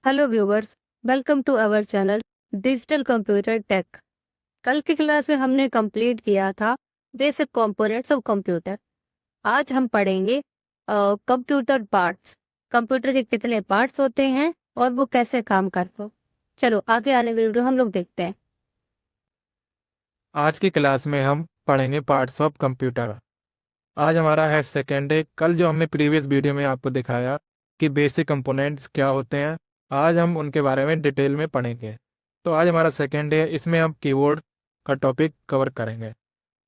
Hello viewers, welcome to our channel Digital Computer Tech. कल की class में हमने कंप्लीट किया था बेसिक कंपोनेंट्स ऑफ कंप्यूटर। आज हम पढ़ेंगे कंप्यूटर पार्ट्स। कंप्यूटर के कितने पार्ट्स होते हैं और वो कैसे काम करते हैं। चलो आगे आने वीडियो हम लोग देखते हैं। आज की क्लास में हम पढ़ेंगे पार्ट्स ऑफ कंप्यूटर। आज हमारा है सेकेंड डे। कल जो हमने प्रीवियस वीडियो में आपको दिखाया कि बेसिक कंपोनेंट्स क्या होते हैं, आज हम उनके बारे में डिटेल में पढ़ेंगे। तो आज हमारा सेकेंड डे है, इसमें हम कीबोर्ड का टॉपिक कवर करेंगे।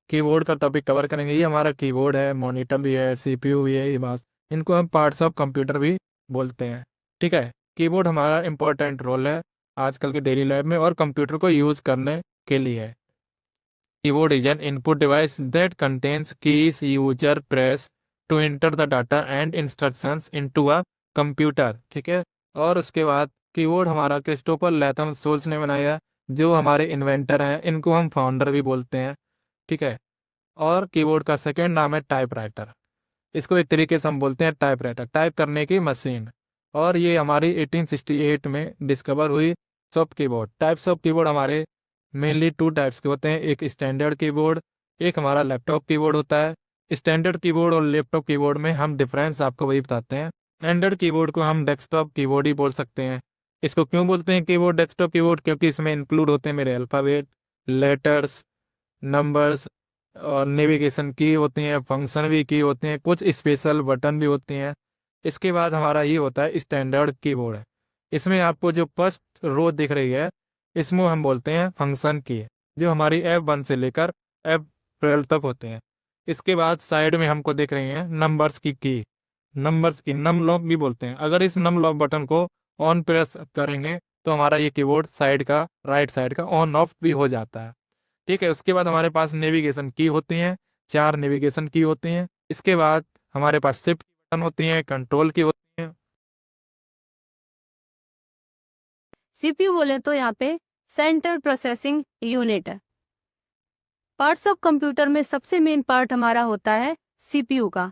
कीबोर्ड का टॉपिक कवर करेंगे। ये हमारा कीबोर्ड है, मॉनिटर भी है, सीपीयू भी है, ये बात इनको हम पार्ट्स ऑफ कंप्यूटर भी बोलते हैं। ठीक है, कीबोर्ड हमारा इंपॉर्टेंट रोल है आजकल के डेली लाइफ में और कंप्यूटर को यूज़ करने के लिए। Keyboard is an input device that contains keys user press to enter the data and instructions into a computer। ठीक है, और उसके बाद कीबोर्ड हमारा क्रिस्टोफर लैथम सोल्स ने बनाया, जो हमारे इन्वेंटर हैं, इनको हम फाउंडर भी बोलते हैं। ठीक है, और कीबोर्ड का सेकेंड नाम है टाइपराइटर। इसको एक तरीके से हम बोलते हैं टाइपराइटर, टाइप करने की मशीन। और ये हमारी 1868 में डिस्कवर हुई। सब कीबोर्ड टाइप्स ऑफ कीबोर्ड हमारे मेनली टू टाइप्स के होते हैं, एक स्टैंडर्ड कीबोर्ड, एक हमारा लैपटॉप कीबोर्ड होता है। स्टैंडर्ड कीबोर्ड और लैपटॉप कीबोर्ड में हम डिफरेंस आपको वही बताते हैं। स्टैंडर्ड कीबोर्ड को हम डेस्कटॉप कीबोर्ड ही बोल सकते हैं। इसको क्यों बोलते हैं कीबोर्ड डेस्कटॉप कीबोर्ड? क्योंकि इसमें इंक्लूड होते हैं मेरे अल्फ़ाबेट, लेटर्स, नंबर्स और नेविगेशन की होती हैं, फंक्शन भी की होते हैं, कुछ स्पेशल बटन भी होते हैं। इसके बाद हमारा ये होता है स्टैंडर्ड कीबोर्ड। इसमें आपको जो फर्स्ट रो दिख रही है, इसमें हम बोलते हैं फंक्शन की, जो हमारी F1 से लेकर F12 तक होते हैं। इसके बाद साइड में हमको दिख रही हैं नंबर्स की नंबर्स की नम लॉक भी बोलते हैं। अगर इस नम लॉक बटन को ऑन प्रेस करेंगे तो हमारा ये कीबोर्ड साइड का, राइट साइड का ऑन ऑफ भी हो जाता है। ठीक है, उसके बाद हमारे पास नेविगेशन की होती हैं, 4 नेविगेशन की होती हैं। इसके बाद हमारे पास शिफ्ट बटन होती हैं, कंट्रोल की होती हैं। सीपीयू बोले तो यहाँ पे सेंट्रल प्रोसेसिंग यूनिट है। पार्ट्स ऑफ कंप्यूटर में सबसे मेन पार्ट हमारा होता है सीपीयू का।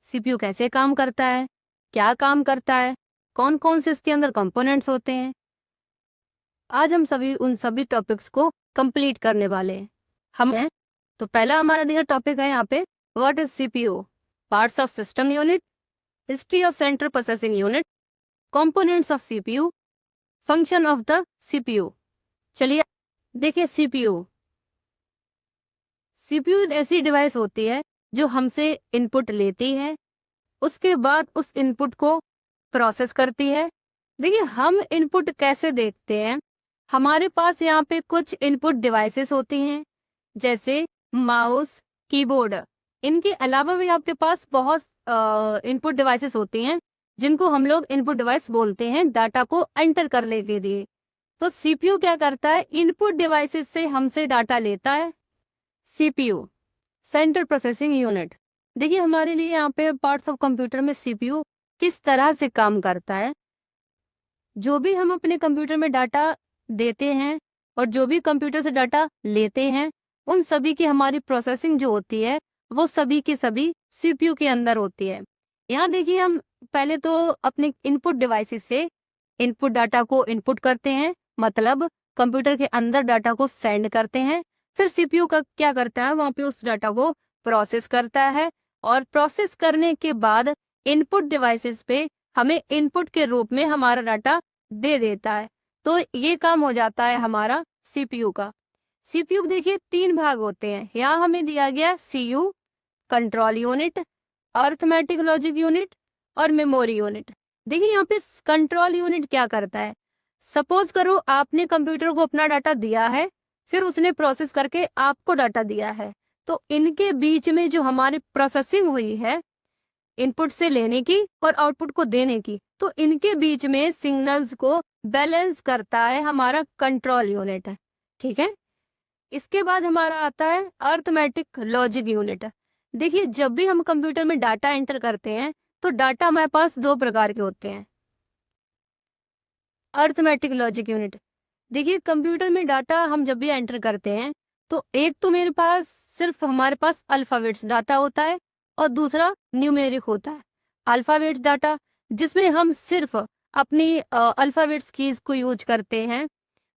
सीपीयू कैसे काम करता है, क्या काम करता है, कौन कौन से इसके अंदर कंपोनेंट्स होते हैं, आज हम उन सभी टॉपिक्स को कंप्लीट करने वाले हैं। हम हैं तो पहला हमारा दिया टॉपिक है यहाँ पे what is CPU, parts of system unit, history of central processing unit, components of CPU, function of the CPU. चलिए देखिए सीपीयू। सीपीयू एक ऐसी डिवाइस होती है जो हमसे इनपुट लेती है, उसके बाद उस इनपुट को प्रोसेस करती है। देखिए हम इनपुट कैसे देखते हैं, हमारे पास यहाँ पे कुछ इनपुट डिवाइसेस होती हैं जैसे माउस, कीबोर्ड। इनके अलावा भी आपके पास बहुत इनपुट डिवाइसेस होती हैं जिनको हम लोग इनपुट डिवाइस बोलते हैं डाटा को एंटर करने के लिए। तो सीपीयू क्या करता है, इनपुट डिवाइसेस से हमसे डाटा लेता है। CPU central processing unit. देखिए हमारे लिए यहाँ पे पार्ट्स ऑफ कंप्यूटर में सीपीयू किस तरह से काम करता है। जो भी हम अपने कंप्यूटर में डाटा देते हैं और जो भी कंप्यूटर से डाटा लेते हैं, उन सभी की हमारी प्रोसेसिंग जो होती है वो सभी की सभी सीपीयू के अंदर होती है। यहाँ देखिए हम पहले तो अपने इनपुट डिवाइसेस से इनपुट डाटा को इनपुट करते हैं, मतलब कंप्यूटर के अंदर डाटा को सेंड करते हैं। फिर सीपीयू का क्या करता है, वहाँ पे उस डाटा को प्रोसेस करता है और प्रोसेस करने के बाद इनपुट डिवाइसेस पे हमें इनपुट के रूप में हमारा डाटा दे देता है। तो ये काम हो जाता है हमारा सीपीयू का। सीपीयू देखिए 3 भाग होते हैं। यहाँ हमें दिया गया CU, control unit, arithmetic logic unit और मेमोरी यूनिट। देखिए यहाँ पे कंट्रोल यूनिट क्या करता है, सपोज करो आपने कंप्यूटर को अपना डाटा दिया है, फिर उसने प्रोसेस करके आपको डाटा दिया है, तो इनके बीच में जो हमारी प्रोसेसिंग हुई है इनपुट से लेने की और आउटपुट को देने की, तो इनके बीच में सिग्नल्स को बैलेंस करता है हमारा कंट्रोल यूनिट है। ठीक है, इसके बाद हमारा आता है अरिथमेटिक लॉजिक यूनिट। देखिए जब भी हम कंप्यूटर में डाटा एंटर करते हैं तो डाटा हमारे पास 2 प्रकार के होते हैं। अरिथमेटिक लॉजिक यूनिट, देखिए कंप्यूटर में डाटा हम जब भी एंटर करते हैं तो एक तो मेरे पास सिर्फ हमारे पास अल्फाबेट्स डाटा होता है और दूसरा न्यूमेरिक होता है। अल्फाबेट्स डाटा जिसमें हम सिर्फ अपनी अल्फ़ाबेट्स कीज़ को यूज करते हैं,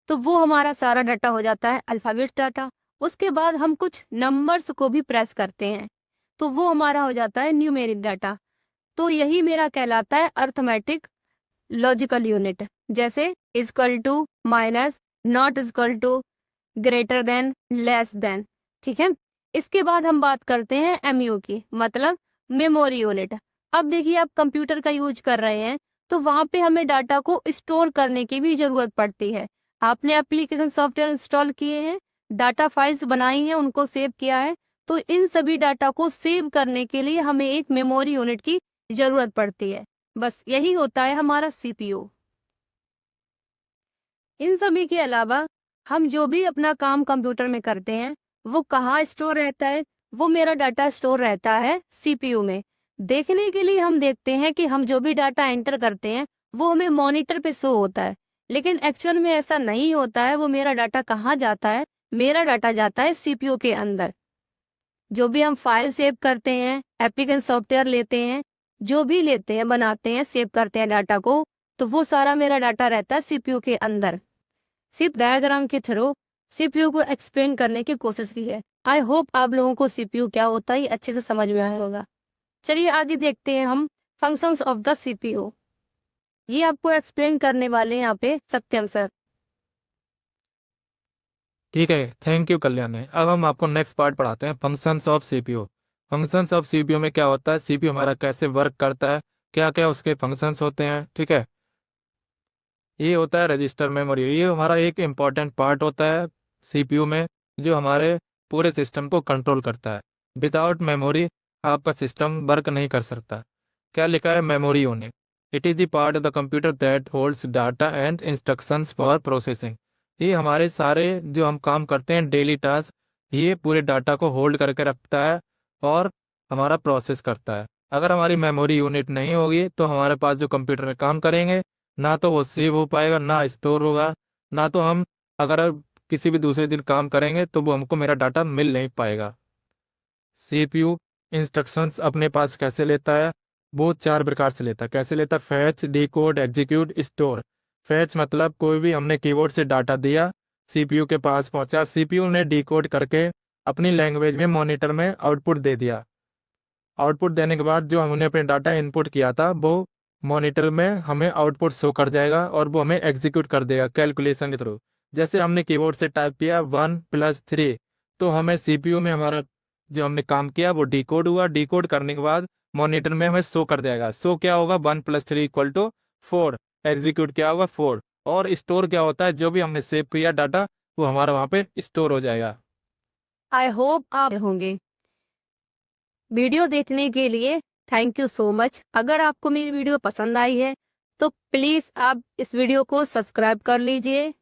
तो वो हमारा सारा डाटा हो जाता है अल्फ़ाबेट डाटा। उसके बाद हम कुछ नंबर्स को भी प्रेस करते हैं, तो वो हमारा हो जाता है न्यूमेरिक डाटा। तो यही मेरा कहलाता है अर्थमेटिक लॉजिकल यूनिट, जैसे equal to, minus, not equal to, greater than, less than. ठीक है। इसके बाद हम बात करते हैं एमयू की, मतलब मेमोरी यूनिट। अब देखिए, आप कंप्यूटर का यूज कर रहे हैं, तो वहां पे हमें डाटा को स्टोर करने की भी जरूरत पड़ती है। आपने एप्लीकेशन सॉफ्टवेयर इंस्टॉल किए हैं, डाटा फाइल्स बनाई हैं, उनको सेव किया है, तो इन सभी डाटा को सेव करने के लिए हमें एक मेमोरी यूनिट की जरूरत पड़ती है। बस यही होता है हमारा सीपीयू। इन सभी के अलावा हम जो भी अपना काम कंप्यूटर में करते हैं, वो कहाँ स्टोर रहता है? वो मेरा डाटा स्टोर रहता है सीपीयू में। देखने के लिए हम देखते हैं कि हम जो भी डाटा एंटर करते हैं, वो हमें मॉनिटर पे शो होता है, लेकिन एक्चुअल में ऐसा नहीं होता है। वो मेरा डाटा कहाँ जाता है? मेरा डाटा जाता है सीपीयू के अंदर। जो भी हम फाइल सेव करते हैं, एप्लीकेशन सॉफ्टवेयर लेते हैं, जो भी लेते हैं, बनाते हैं, सेव करते हैं डाटा को, तो वो सारा मेरा डाटा रहता है सीपीयू के अंदर। सिर्फ डायग्राम के थ्रू सीपीयू को एक्सप्लेन करने की कोशिश की है। आई होप आप लोगों को सीपीयू क्या होता है ये अच्छे से समझ में आया होगा। चलिए आगे देखते हैं हम फंक्शंस ऑफ द सीपीयू। ये आपको एक्सप्लेन करने वाले हैं यहाँ पे सत्यम सर। ठीक है, थैंक यू कल्याणी। अब हम आपको नेक्स्ट पार्ट पढ़ाते हैं, functions of CPU. Functions of CPU में क्या होता है, सीपीयू हमारा कैसे वर्क करता है, क्या क्या उसके फंक्शंस होते हैं। ठीक है, ये होता है रजिस्टर मेमोरी। ये हमारा एक इम्पॉर्टेंट पार्ट होता है सीपीयू में, जो हमारे पूरे सिस्टम को कंट्रोल करता है। विदाउट मेमोरी आपका सिस्टम वर्क नहीं कर सकता। क्या लिखा है, memory unit. It is the part of the computer that holds data and instructions for processing. ये हमारे सारे जो हम काम करते हैं, डेली टास्क, ये पूरे डाटा को होल्ड करके रखता है और हमारा प्रोसेस करता है। अगर हमारी मेमोरी यूनिट नहीं होगी तो हमारे पास जो कंप्यूटर में काम करेंगे, ना तो वो सेव हो पाएगा, ना स्टोर होगा, ना तो हम अगर किसी भी दूसरे दिन काम करेंगे तो वो हमको मेरा डाटा मिल नहीं पाएगा। सीपीयू इंस्ट्रक्शंस अपने पास कैसे लेता है, वो 4 प्रकार से लेता है। कैसे लेता है, fetch, decode, execute, store. Fetch मतलब कोई भी हमने कीबोर्ड से डाटा दिया, सीपीयू के पास पहुंचा, सीपीयू ने डिकोड करके अपनी लैंग्वेज में मॉनिटर में आउटपुट दे दिया। आउटपुट देने के बाद जो हमने अपने डाटा इनपुट किया था, वो मॉनिटर में हमें आउटपुट शो कर जाएगा और वो हमें एग्जीक्यूट कर देगा कैलकुलेशन के थ्रू। जैसे हमने कीबोर्ड से टाइप किया 1+3, तो हमें सीपीयू में हमारा जो हमने काम किया वो डिकोड हुआ। डिकोड करने के बाद मॉनिटर में हमें शो कर जाएगा। शो क्या होगा, 1+3=4। एग्जीक्यूट क्या होगा, 4। और स्टोर क्या होता है, जो भी हमने सेव किया डाटा वो हमारा वहाँ पे स्टोर हो जाएगा। आई होप आप होंगे। वीडियो देखने के लिए थैंक यू सो मच। अगर आपको मेरी वीडियो पसंद आई है तो प्लीज आप इस वीडियो को सब्सक्राइब कर लीजिए।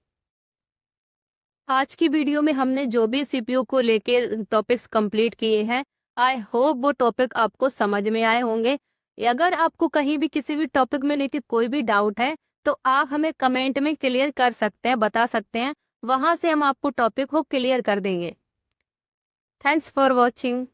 आज की वीडियो में हमने जो भी सीपीयू को लेके टॉपिक्स कंप्लीट किए हैं, आई होप वो टॉपिक आपको समझ में आए होंगे। अगर आपको कहीं भी किसी भी टॉपिक में लेके कोई भी डाउट है तो आप हमें कमेंट में क्लियर कर सकते हैं, बता सकते हैं, वहां से हम आपको टॉपिक को क्लियर कर देंगे। Thanks for watching.